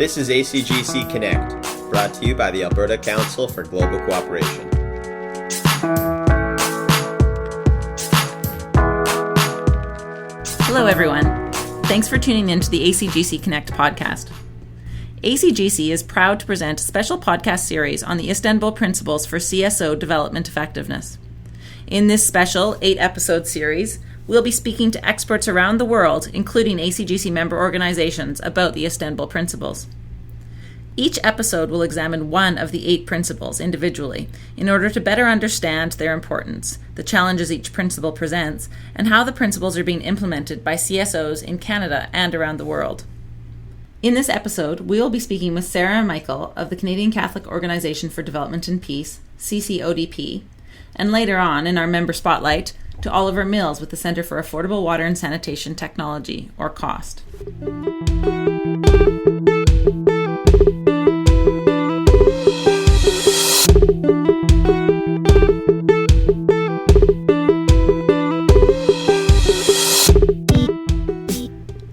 This is ACGC Connect, brought to you by the Alberta Council for Global Cooperation. Hello, everyone. Thanks for tuning in to the ACGC Connect podcast. ACGC is proud to present a special podcast series on the Istanbul Principles for CSO Development Effectiveness. In this special 8-episode series, we'll be speaking to experts around the world, including ACGC member organizations, about the Istanbul Principles. Each episode will examine one of the 8 principles individually in order to better understand their importance, the challenges each principle presents, and how the principles are being implemented by CSOs in Canada and around the world. In this episode, we will be speaking with Sara Michael of the Canadian Catholic Organization for Development and Peace, CCODP, and later on in our member spotlight, to Oliver Mills with the Centre for Affordable Water and Sanitation Technology, or CAWST.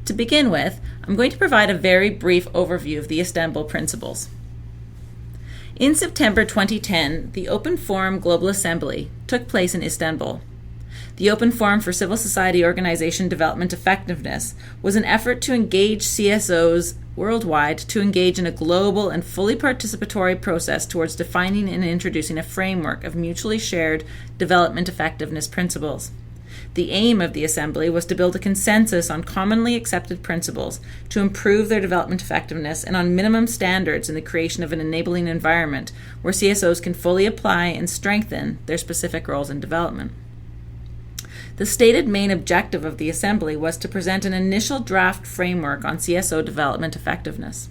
To begin with, I'm going to provide a very brief overview of the Istanbul Principles. In September 2010, the Open Forum Global Assembly took place in Istanbul. The Open Forum for Civil Society Organization Development Effectiveness was an effort to engage CSOs worldwide to engage in a global and fully participatory process towards defining and introducing a framework of mutually shared development effectiveness principles. The aim of the Assembly was to build a consensus on commonly accepted principles to improve their development effectiveness and on minimum standards in the creation of an enabling environment where CSOs can fully apply and strengthen their specific roles in development. The stated main objective of the Assembly was to present an initial draft framework on CSO development effectiveness.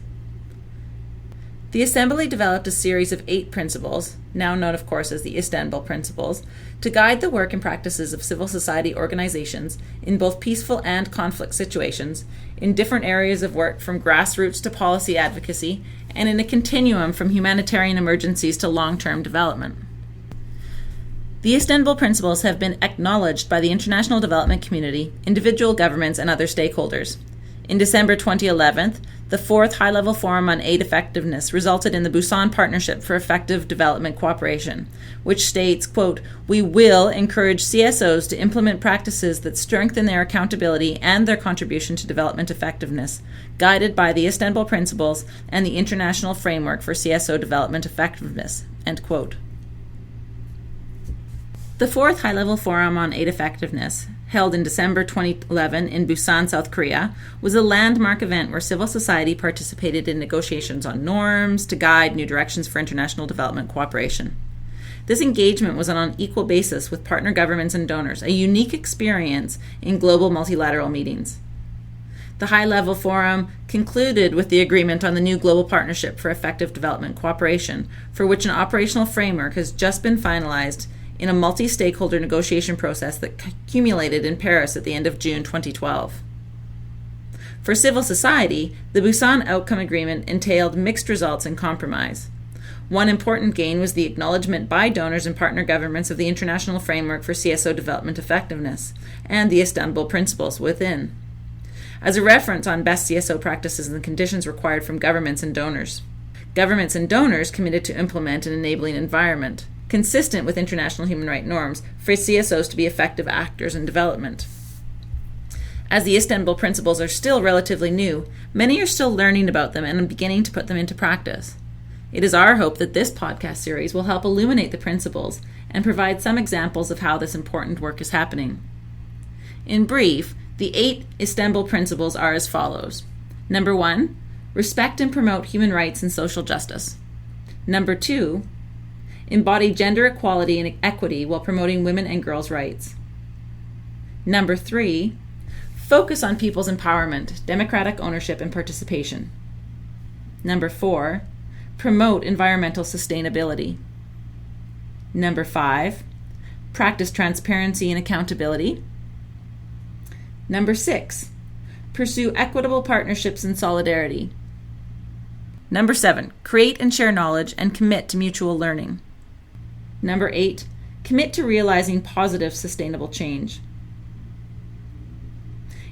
The Assembly developed a series of 8 principles, now known of course as the Istanbul Principles, to guide the work and practices of civil society organizations in both peaceful and conflict situations, in different areas of work from grassroots to policy advocacy, and in a continuum from humanitarian emergencies to long-term development. The Istanbul Principles have been acknowledged by the international development community, individual governments, and other stakeholders. In December 2011, the 4th High-Level Forum on Aid Effectiveness resulted in the Busan Partnership for Effective Development Cooperation, which states, quote, "We will encourage CSOs to implement practices that strengthen their accountability and their contribution to development effectiveness, guided by the Istanbul Principles and the International Framework for CSO Development Effectiveness," end quote. The 4th High-Level Forum on Aid Effectiveness, held in December 2011 in Busan, South Korea, was a landmark event where civil society participated in negotiations on norms to guide new directions for international development cooperation. This engagement was on an equal basis with partner governments and donors, a unique experience in global multilateral meetings. The High-Level Forum concluded with the agreement on the new Global Partnership for Effective Development Cooperation, for which an operational framework has just been finalized in a multi-stakeholder negotiation process that culminated in Paris at the end of June 2012. For civil society, the Busan Outcome Agreement entailed mixed results and compromise. One important gain was the acknowledgement by donors and partner governments of the International Framework for CSO Development Effectiveness and the Istanbul Principles within, as a reference on best CSO practices and the conditions required from governments and donors. Governments and donors committed to implement an enabling environment consistent with international human rights norms for CSOs to be effective actors in development. As the Istanbul Principles are still relatively new, many are still learning about them and beginning to put them into practice. It is our hope that this podcast series will help illuminate the principles and provide some examples of how this important work is happening. In brief, the 8 Istanbul Principles are as follows. Number 1, respect and promote human rights and social justice. Number 2, embody gender equality and equity while promoting women and girls' rights. Number 3, focus on people's empowerment, democratic ownership, and participation. Number 4, promote environmental sustainability. Number 5, practice transparency and accountability. Number 6, pursue equitable partnerships and solidarity. Number 7, create and share knowledge and commit to mutual learning. Number 8, commit to realizing positive sustainable change.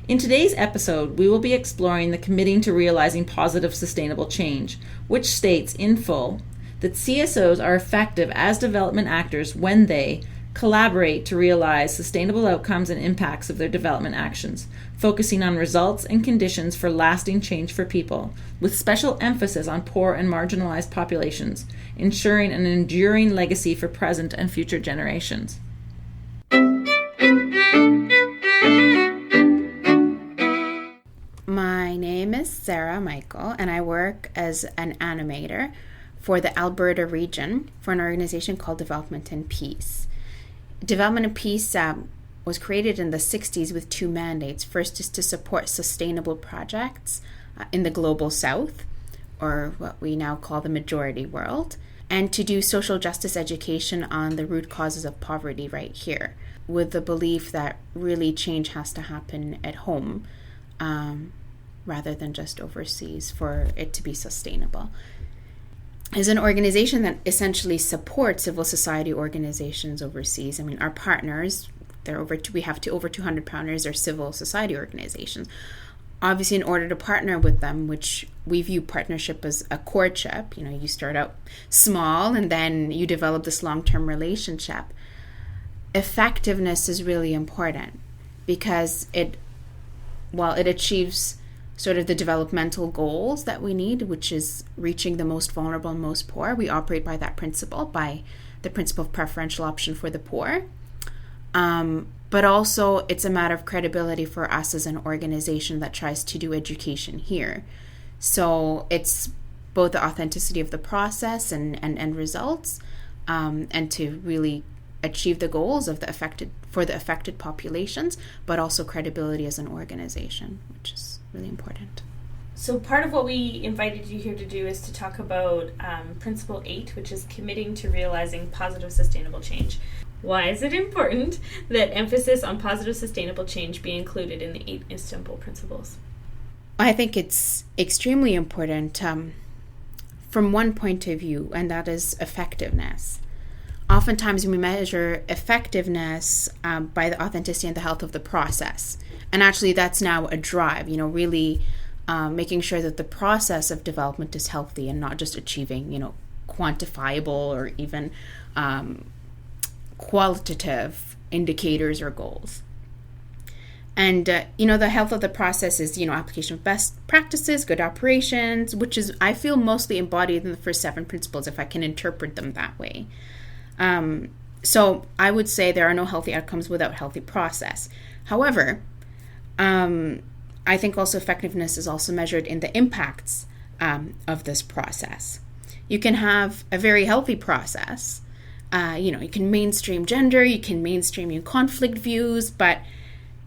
In today's episode, we will be exploring the Committing to Realizing Positive Sustainable Change, which states in full that CSOs are effective as development actors when they collaborate to realize sustainable outcomes and impacts of their development actions, focusing on results and conditions for lasting change for people, with special emphasis on poor and marginalized populations, ensuring an enduring legacy for present and future generations. My name is Sara Michael, and I work as an animator for the Alberta region for an organization called Development and Peace. Development and Peace was created in the 60s with two mandates. First is to support sustainable projects in the global south, or what we now call the majority world, and to do social justice education on the root causes of poverty right here, with the belief that really change has to happen at home rather than just overseas for it to be sustainable. As an organization that essentially supports civil society organizations overseas, I mean, our partners, we have over 200 partners, are civil society organizations. Obviously, in order to partner with them, which we view partnership as a courtship, you start out small and then you develop this long-term relationship. Effectiveness is really important because it achieves sort of the developmental goals that we need, which is reaching the most vulnerable and most poor. We operate by that principle, by the principle of preferential option for the poor. But also it's a matter of credibility for us as an organization that tries to do education here. So it's both the authenticity of the process and results, and to really achieve the goals of the affected populations, but also credibility as an organization, which is really important. So part of what we invited you here to do is to talk about Principle 8, which is committing to realizing positive sustainable change. Why is it important that emphasis on positive sustainable change be included in the 8 Istanbul Principles? I think it's extremely important from one point of view, and that is effectiveness. Oftentimes we measure effectiveness by the authenticity and the health of the process. And actually that's now a drive, really making sure that the process of development is healthy and not just achieving, quantifiable or even qualitative indicators or goals. And, the health of the process is, application of best practices, good operations, which is, I feel, mostly embodied in the first 7 principles, if I can interpret them that way. So I would say there are no healthy outcomes without healthy process. However, I think also effectiveness is also measured in the impacts of this process. You can have a very healthy process. You can mainstream gender, you can mainstream your conflict views, but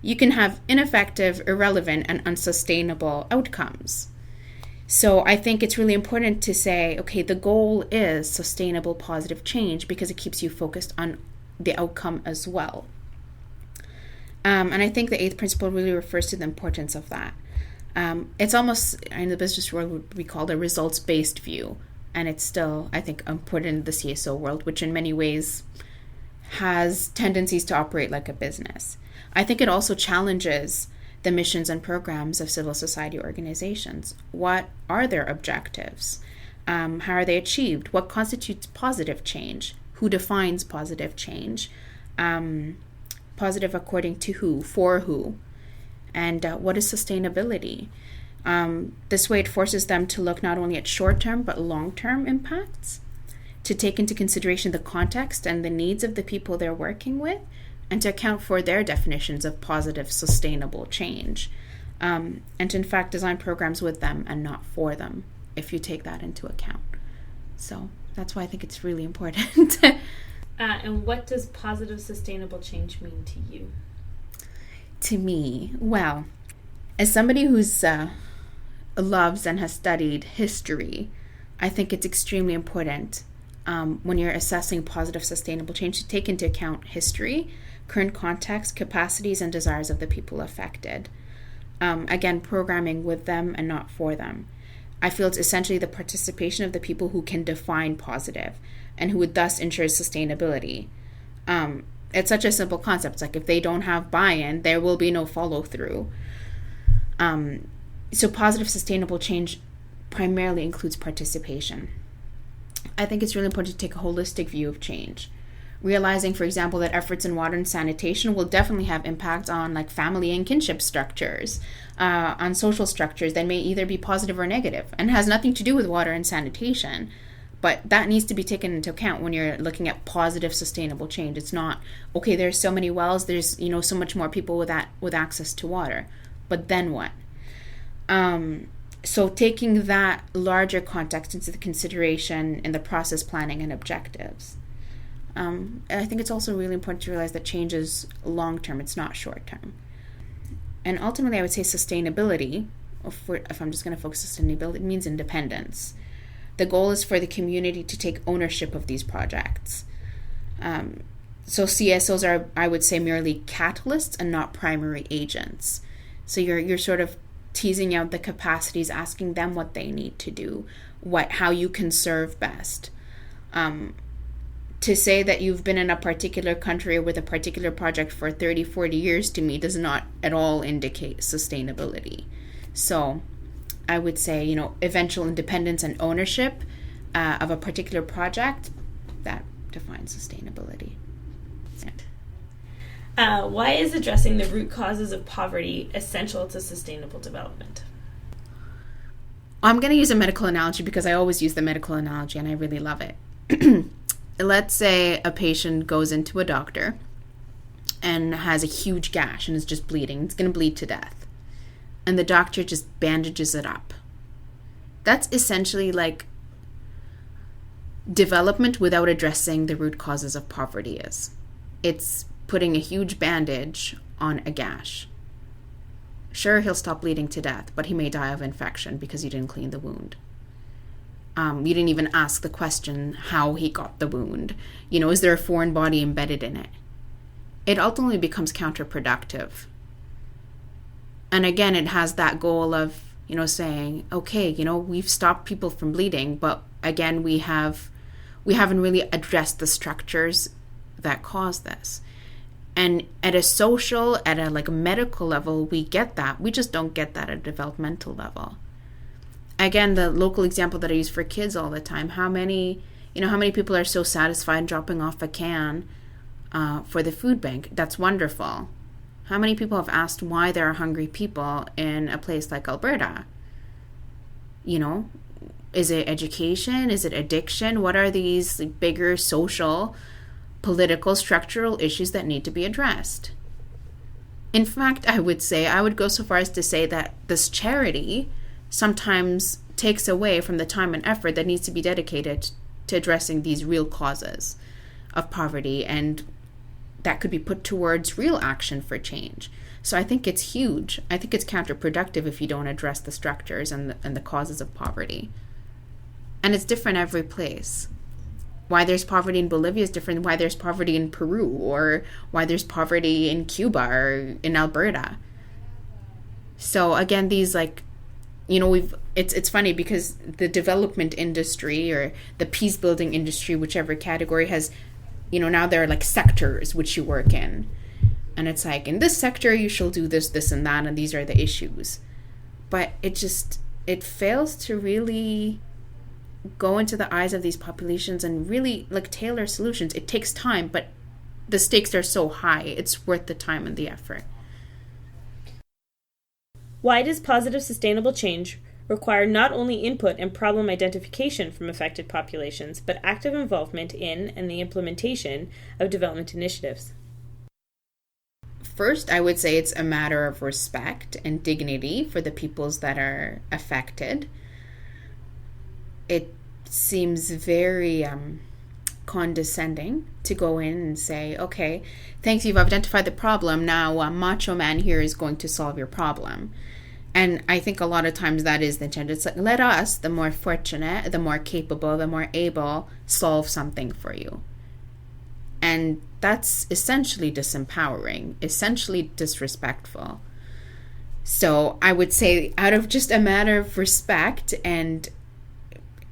you can have ineffective, irrelevant, and unsustainable outcomes. So I think it's really important to say, okay, the goal is sustainable positive change because it keeps you focused on the outcome as well. And I think the 8th principle really refers to the importance of that. It's almost, in the business world, what we call a results-based view. And it's still, I think, important in the CSO world, which in many ways has tendencies to operate like a business. I think it also challenges the missions and programs of civil society organizations. What are their objectives? How are they achieved? What constitutes positive change? Who defines positive change? Positive according to who? For who? And what is sustainability? This way it forces them to look not only at short-term but long-term impacts, to take into consideration the context and the needs of the people they're working with, and to account for their definitions of positive, sustainable change, and to in fact design programs with them and not for them, if you take that into account. So that's why I think it's really important. And what does positive, sustainable change mean to you? To me, well, as somebody who's loves and has studied history, I think it's extremely important when you're assessing positive, sustainable change to take into account history, current context, capacities, and desires of the people affected. Again, programming with them and not for them. I feel it's essentially the participation of the people who can define positive and who would thus ensure sustainability. It's such a simple concept. It's like if they don't have buy-in, there will be no follow-through. So positive sustainable change primarily includes participation. I think it's really important to take a holistic view of change. Realizing, for example, that efforts in water and sanitation will definitely have impacts on like family and kinship structures, on social structures that may either be positive or negative, and has nothing to do with water and sanitation. But that needs to be taken into account when you're looking at positive sustainable change. It's not, okay, there's so many wells, there's so much more people with access to water. But then what? So taking that larger context into the consideration in the process planning and objectives. I think it's also really important to realize that change is long-term, it's not short-term. And ultimately, I would say sustainability, if I'm just going to focus on sustainability, means independence. The goal is for the community to take ownership of these projects. So CSOs are, I would say, merely catalysts and not primary agents. So you're sort of teasing out the capacities, asking them what they need to do, how you can serve best. To say that you've been in a particular country with a particular project for 30, 40 years to me does not at all indicate sustainability. So I would say, eventual independence and ownership of a particular project, that defines sustainability. Why is addressing the root causes of poverty essential to sustainable development? I'm going to use a medical analogy because I always use the medical analogy and I really love it. Let's say a patient goes into a doctor and has a huge gash and is just bleeding. It's going to bleed to death. And the doctor just bandages it up. That's essentially like development without addressing the root causes of poverty is. It's putting a huge bandage on a gash. Sure, he'll stop bleeding to death, but he may die of infection because you didn't clean the wound. You didn't even ask the question how he got the wound. Is there a foreign body embedded in it? It ultimately becomes counterproductive. And again, it has that goal of, saying, okay, we've stopped people from bleeding, but again, we haven't really addressed the structures that cause this. And at a social, at a medical level, we get that. We just don't get that at a developmental level. Again, the local example that I use for kids all the time, how many people are so satisfied dropping off a can for the food bank? That's wonderful. How many people have asked why there are hungry people in a place like Alberta? Is it education? Is it addiction? What are these bigger social, political, structural issues that need to be addressed? In fact, I would go so far as to say that this charity sometimes takes away from the time and effort that needs to be dedicated to addressing these real causes of poverty, and that could be put towards real action for change. So I think it's huge. I think it's counterproductive if you don't address the structures and the causes of poverty. And it's different every place. Why there's poverty in Bolivia is different than why there's poverty in Peru, or why there's poverty in Cuba or in Alberta. So again, these it's funny because the development industry or the peace building industry, whichever category, has, now there are sectors which you work in. And it's in this sector you shall do this, this, and that, and these are the issues. But it fails to really go into the eyes of these populations and really tailor solutions. It takes time, but the stakes are so high, it's worth the time and the effort. Why does positive sustainable change require not only input and problem identification from affected populations, but active involvement in and the implementation of development initiatives? First, I would say it's a matter of respect and dignity for the peoples that are affected. It seems very condescending to go in and say, okay, thanks, you've identified the problem, now Macho Man here is going to solve your problem. And I think a lot of times that is the intent. It's let us, the more fortunate, the more capable, the more able, solve something for you. And that's essentially disempowering, essentially disrespectful. So I would say, out of just a matter of respect and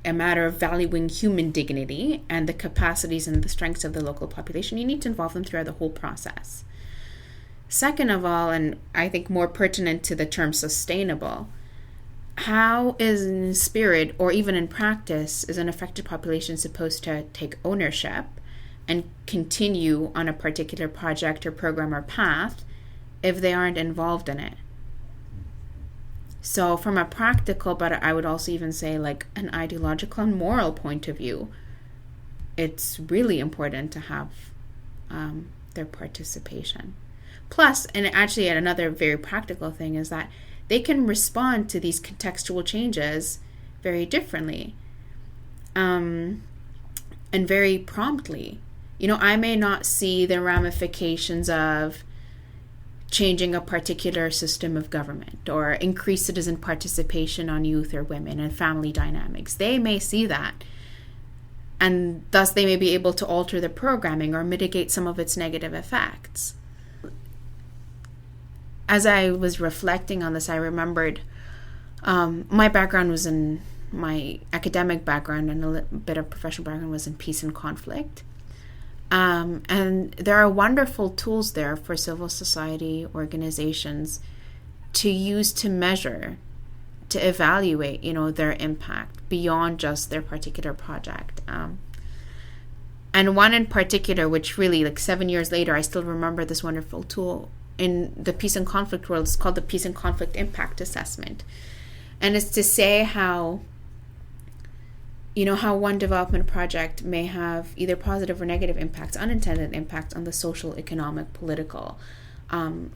a matter of valuing human dignity and the capacities and the strengths of the local population, you need to involve them throughout the whole process. Second of all, and I think more pertinent to the term sustainable, how is in spirit or even in practice is an affected population supposed to take ownership and continue on a particular project or program or path if they aren't involved in it? So from a practical, but I would also even say like an ideological and moral point of view, it's really important to have their participation. Plus, and actually another very practical thing is that they can respond to these contextual changes very differently and very promptly. I may not see the ramifications of changing a particular system of government or increased citizen participation on youth or women and family dynamics. They may see that, and thus they may be able to alter the programming or mitigate some of its negative effects. As I was reflecting on this, I remembered my background was in my academic background, and a bit of professional background was in peace and conflict. And there are wonderful tools there for civil society organizations to use to measure, to evaluate, their impact beyond just their particular project. And one in particular, which really, like 7 years later, I still remember this wonderful tool in the peace and conflict world. It's called the Peace and Conflict Impact Assessment. And it's to say how one development project may have either positive or negative impacts, unintended impacts on the social, economic, political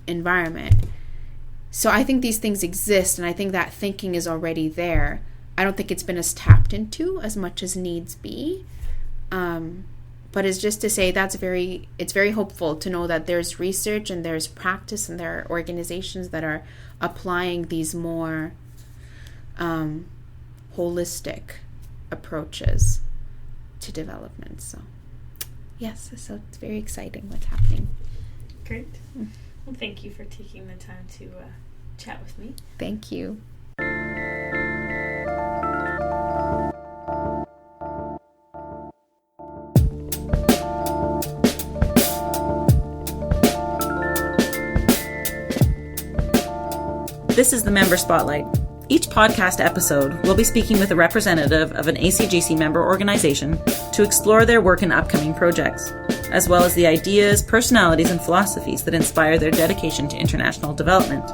environment. So I think these things exist, and I think that thinking is already there. I don't think it's been as tapped into as much as needs be. But it's just to say it's very hopeful to know that there's research and there's practice and there are organizations that are applying these more holistic approaches to development. So yes, so it's very exciting what's happening. Great. Well, thank you for taking the time to chat with me. Thank you. This is the Member Spotlight. Each podcast episode, we'll be speaking with a representative of an ACGC member organization to explore their work in upcoming projects, as well as the ideas, personalities, and philosophies that inspire their dedication to international development.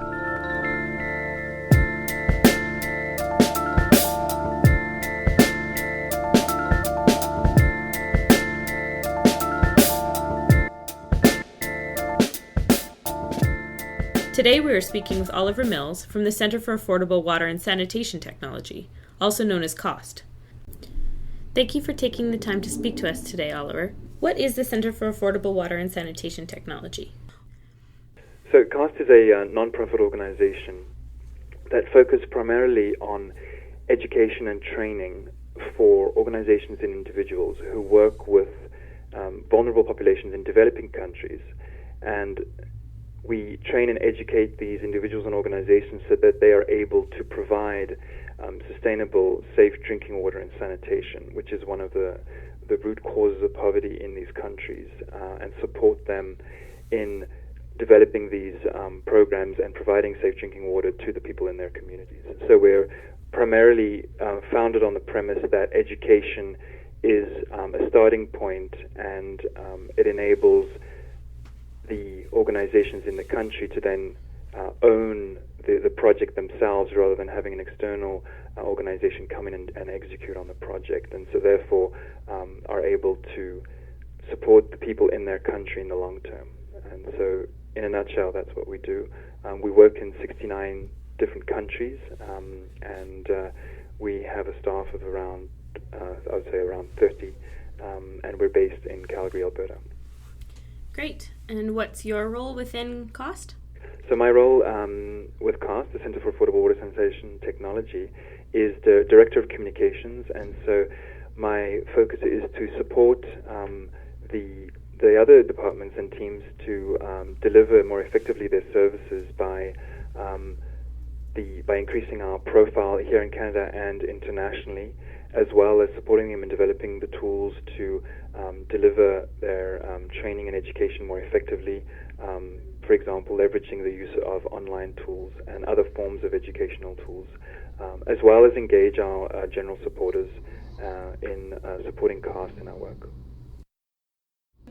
Today we are speaking with Oliver Mills from the Centre for Affordable Water and Sanitation Technology, also known as CAWST. Thank you for taking the time to speak to us today, Oliver. What is the Centre for Affordable Water and Sanitation Technology? So CAWST is a non-profit organization that focuses primarily on education and training for organizations and individuals who work with vulnerable populations in developing countries. And we train and educate these individuals and organizations so that they are able to provide sustainable, safe drinking water and sanitation, which is one of the root causes of poverty in these countries, and support them in developing these programs and providing safe drinking water to the people in their communities. So we're primarily founded on the premise that education is a starting point, and it enables the organizations in the country to then own the project themselves rather than having an external organization come in and execute on the project, and so therefore are able to support the people in their country in the long term. And so in a nutshell, that's what we do. We work in 69 different countries, and we have a staff of around, I would say around 30, and we're based in Calgary, Alberta. Great. And what's your role within CAWST? So my role with CAWST, the Centre for Affordable Water Sanitation Technology, is the Director of Communications, and so my focus is to support the other departments and teams to deliver more effectively their services by increasing our profile here in Canada and internationally, as well as supporting them in developing the tools to deliver their training and education more effectively for example, leveraging the use of online tools and other forms of educational tools, as well as engage our general supporters in supporting CAWST in our work.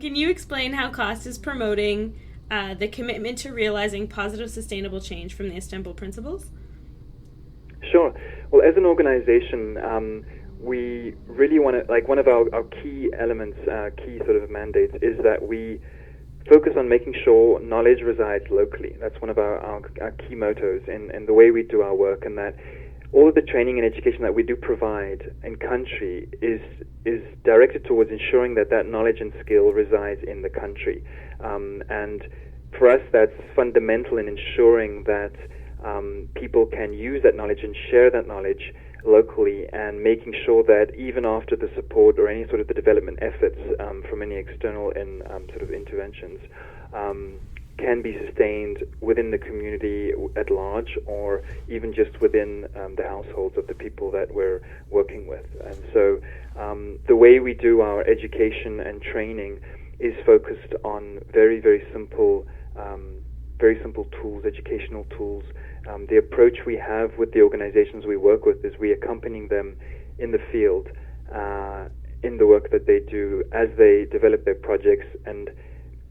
Can you explain how CAWST is promoting the commitment to realizing positive sustainable change from the Istanbul Principles? Sure. Well, as an organization, we really want to, like, one of our key elements, key sort of mandates is that we focus on making sure knowledge resides locally. That's one of our key mottos in the way we do our work, and that all of the training and education that we do provide in country is directed towards ensuring that knowledge and skill resides in the country. And for us, that's fundamental in ensuring that people can use that knowledge and share that knowledge locally, and making sure that even after the support or any sort of the development efforts from any external sort of interventions can be sustained within the community at large, or even just within the households of the people that we're working with. And so the way we do our education and training is focused on very, very simple tools, educational tools. The approach we have with the organizations we work with is we accompany them in the field, in the work that they do as they develop their projects and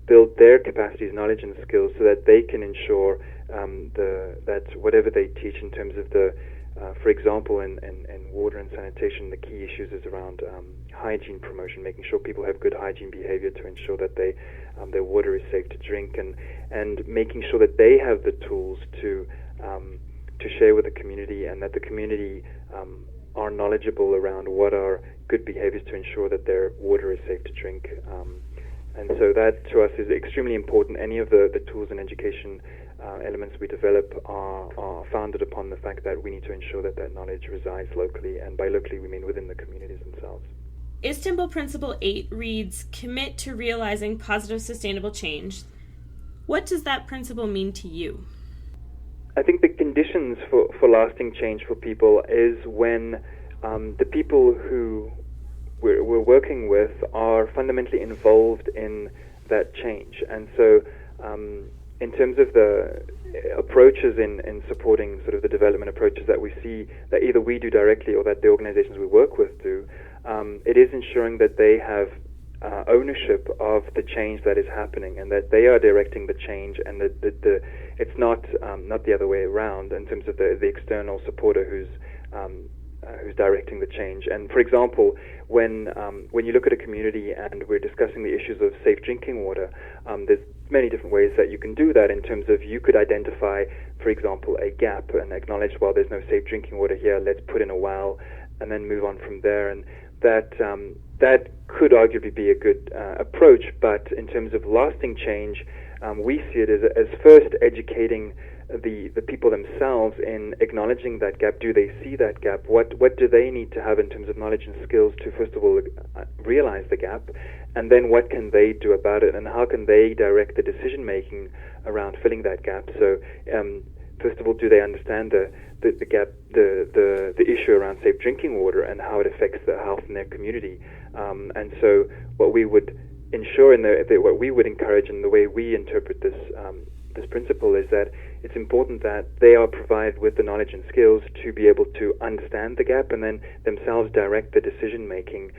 build their capacities, knowledge, and skills, so that they can ensure that whatever they teach in terms of for example, in water and sanitation, the key issues is around hygiene promotion, making sure people have good hygiene behavior to ensure that their water is safe to drink, and making sure that they have the tools to share with the community, and that the community are knowledgeable around what are good behaviors to ensure that their water is safe to drink. And so that, to us, is extremely important. Any of the tools and education elements we develop are founded upon the fact that we need to ensure that knowledge resides locally, and by locally we mean within the communities themselves. Istanbul Principle 8 reads, "Commit to realizing positive sustainable change." What does that principle mean to you? I think the conditions for lasting change for people is when the people who we're working with are fundamentally involved in that change. And so in terms of the approaches in supporting sort of the development approaches that we see that either we do directly or that the organizations we work with do, it is ensuring that they have ownership of the change that is happening, and that they are directing the change, and that it's not the other way around in terms of the external supporter who's directing the change. And for example, when you look at a community and we're discussing the issues of safe drinking water, there's many different ways that you can do that, in terms of you could identify, for example, a gap and acknowledge, well, there's no safe drinking water here, let's put in a well, and then move on from there. And that could arguably be a good approach, but in terms of lasting change, we see it as first educating the people themselves in acknowledging that gap. Do they see that gap? What do they need to have in terms of knowledge and skills to, first of all, realize the gap? And then what can they do about it? And how can they direct the decision-making around filling that gap? So, first of all, do they understand the gap, the issue around safe drinking water and how it affects the health in their community? And so what we would ensure, and what we would encourage, and the way we interpret this principle, is that it's important that they are provided with the knowledge and skills to be able to understand the gap and then themselves direct the decision making,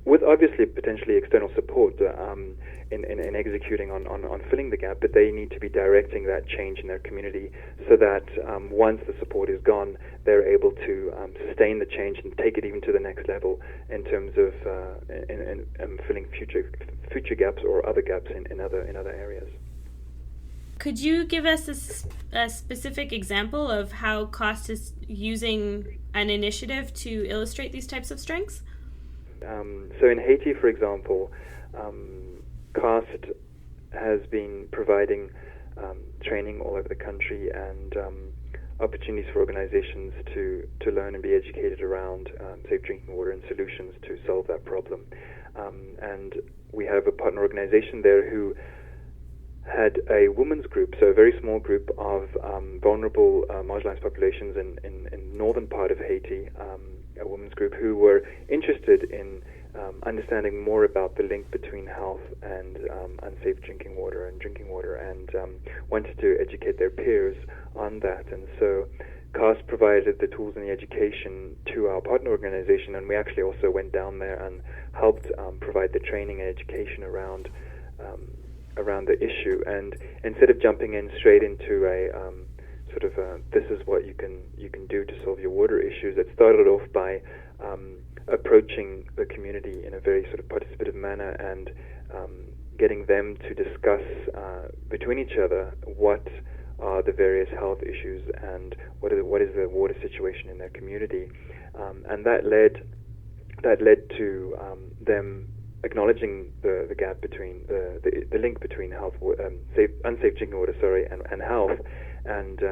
with obviously potentially external support in executing on filling the gap, but they need to be directing that change in their community, so that once the support is gone, they're able to sustain the change and take it even to the next level in terms of filling future gaps or other gaps in other areas. Could you give us a specific example of how CAWST is using an initiative to illustrate these types of strengths? So in Haiti, for example, CAWST has been providing training all over the country and opportunities for organizations to learn and be educated around safe drinking water and solutions to solve that problem. And we have a partner organization there who had a women's group, so a very small group of vulnerable marginalized populations in northern part of Haiti, a women's group who were interested in understanding more about the link between health and unsafe drinking water and wanted to educate their peers on that. And so CAWST provided the tools and the education to our partner organization, and we actually also went down there and helped provide the training and education around the issue. And instead of jumping in straight into a this is what you can do to solve your water issues, it started off by approaching the community in a very sort of participative manner and getting them to discuss between each other what are the various health issues and what is the water situation in their community, and that led to them acknowledging the gap between the link between unsafe drinking water and health, and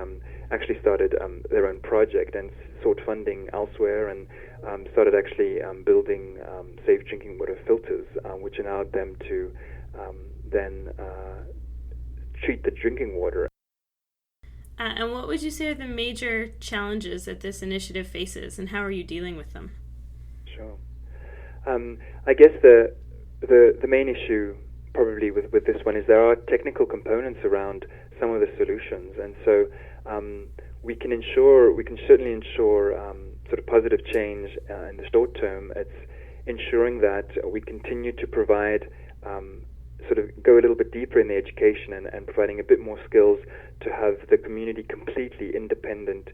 actually started their own project and sought funding elsewhere and started actually building safe drinking water filters, which allowed them to then treat the drinking water. And what would you say are the major challenges that this initiative faces, and how are you dealing with them? Sure. I guess the main issue probably with this one is there are technical components around some of the solutions, and so we can certainly ensure sort of positive change in the short term. It's ensuring that we continue to provide sort of go a little bit deeper in the education and providing a bit more skills to have the community completely independent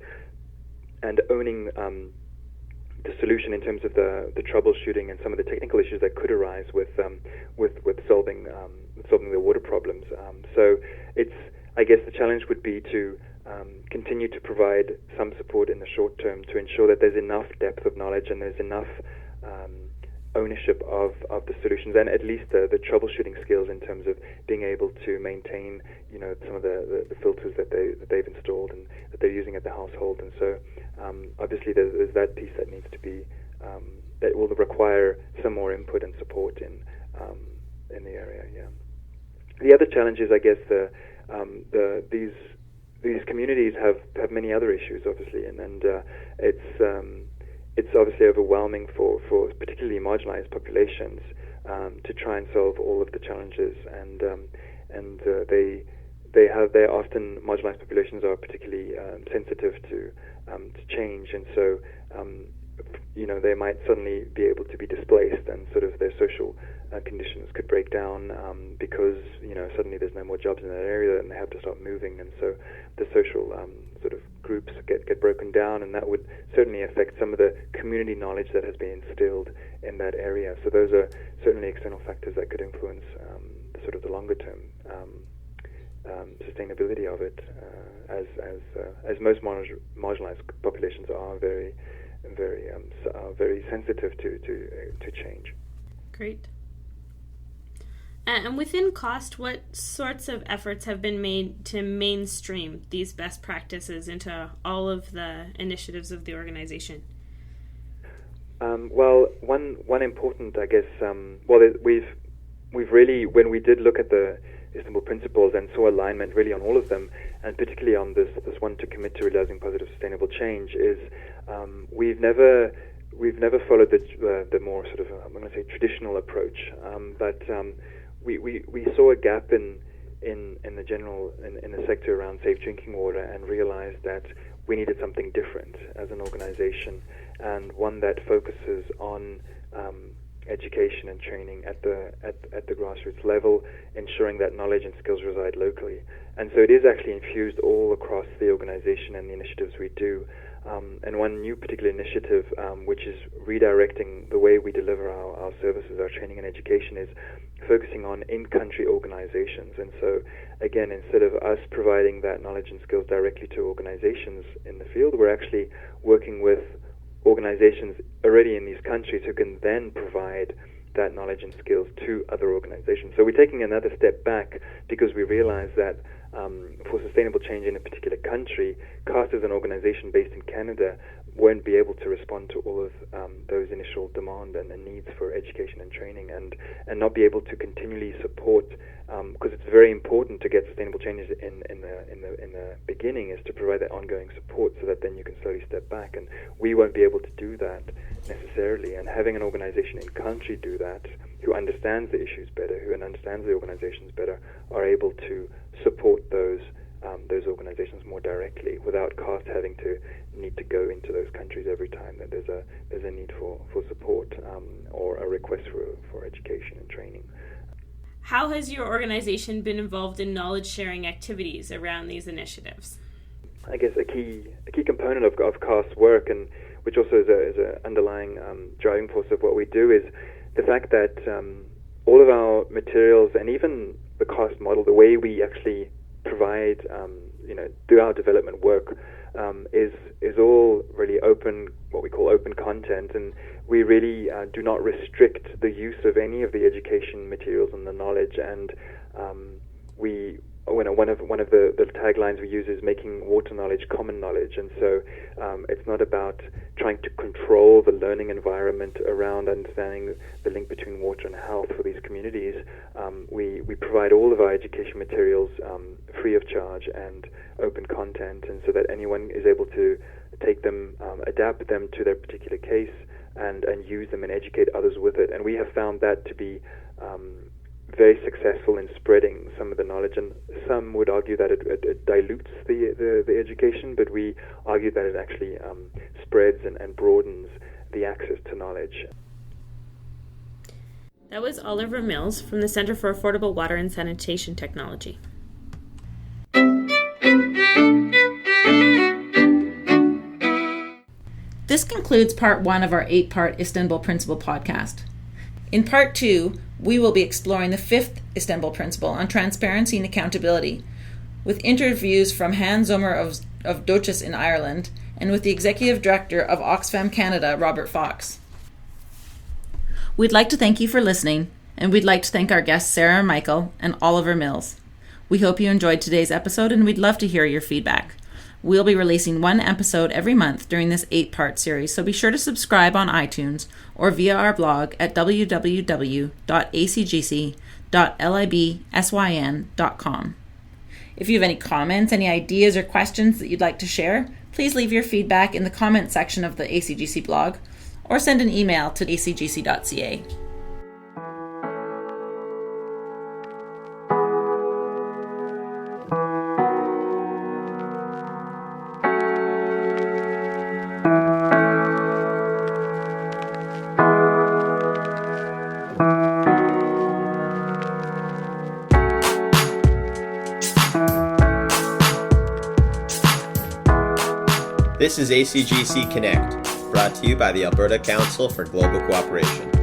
and owning the solution in terms of the troubleshooting and some of the technical issues that could arise with solving the water problems. So I guess the challenge would be to continue to provide some support in the short term to ensure that there's enough depth of knowledge and there's enough ownership of the solutions and at least the troubleshooting skills in terms of being able to maintain some of the filters that they've installed and that they're using at the household. And so obviously there's that piece that needs to be that will require some more input and support in the area. Yeah. The other challenge is, I guess, these communities have many other issues, obviously, and it's obviously overwhelming for particularly marginalized populations to try and solve all of the challenges, and they're often marginalized populations are particularly sensitive to change, and so they might suddenly be able to be displaced, and sort of their social conditions could break down because suddenly there's no more jobs in that area and they have to start moving, and so the social sort of groups get broken down, and that would certainly affect some of the community knowledge that has been instilled in that area. So those are certainly external factors that could influence the longer term sustainability of it, as most marginalized populations are very sensitive to change. Great. And within CAWST, what sorts of efforts have been made to mainstream these best practices into all of the initiatives of the organization? Well, one important, I guess, we've really, when we did look at the Istanbul Principles and saw alignment really on all of them, and particularly on this one to commit to realizing positive sustainable change, is we've never followed the more sort of I'm going to say traditional approach, but we saw a gap in the sector around safe drinking water and realized that we needed something different as an organization, and one that focuses on education and training at the grassroots level, ensuring that knowledge and skills reside locally. And so it is actually infused all across the organization and the initiatives we do. And one new particular initiative, which is redirecting the way we deliver our services, our training and education, is focusing on in-country organizations. And so, again, instead of us providing that knowledge and skills directly to organizations in the field, we're actually working with organizations already in these countries who can then provide that knowledge and skills to other organizations. So we're taking another step back because we realize that for sustainable change in a particular country, CAWST as an organization based in Canada won't be able to respond to all of those initial demand and needs for education and training, and not be able to continually support, because it's very important to get sustainable changes in the beginning, is to provide that ongoing support so that then you can slowly step back. And we won't be able to do that necessarily. And having an organization in country do that, who understands the issues better, who understands the organizations better, are able to support those organizations more directly without CAWST having to need to go into those countries every time that there's a need for support or a request for education and training. How has your organization been involved in knowledge sharing activities around these initiatives? I guess a key component of CAWST's work, and which also is a underlying driving force of what we do, is the fact that all of our materials and even the CAWST model, the way we actually provide, do our development work, is all really open, what we call open content, and we really do not restrict the use of any of the education materials and the knowledge. And one of the taglines we use is making water knowledge common knowledge, and so it's not about trying to control the learning environment around understanding the link between water and health for these communities. We provide all of our education materials free of charge and open content, and so that anyone is able to take them, adapt them to their particular case, and use them and educate others with it. And we have found that to be very successful in spreading some of the knowledge, and some would argue that it dilutes the education, but we argue that it actually spreads and broadens the access to knowledge. That was Oliver Mills from the Center for Affordable Water and Sanitation Technology. This concludes part 1 of our 8-part Istanbul Principle podcast. In part 2, we will be exploring the 5th Istanbul Principle on transparency and accountability, with interviews from Hans Zomer of Dochas in Ireland and with the Executive Director of Oxfam Canada, Robert Fox. We'd like to thank you for listening, and we'd like to thank our guests Sara Michael and Oliver Mills. We hope you enjoyed today's episode, and we'd love to hear your feedback. We'll be releasing 1 episode every month during this 8-part series, so be sure to subscribe on iTunes or via our blog at www.acgc.libsyn.com. If you have any comments, any ideas, or questions that you'd like to share, please leave your feedback in the comment section of the ACGC blog or send an email to acgc.ca. This is ACGC Connect, brought to you by the Alberta Council for Global Cooperation.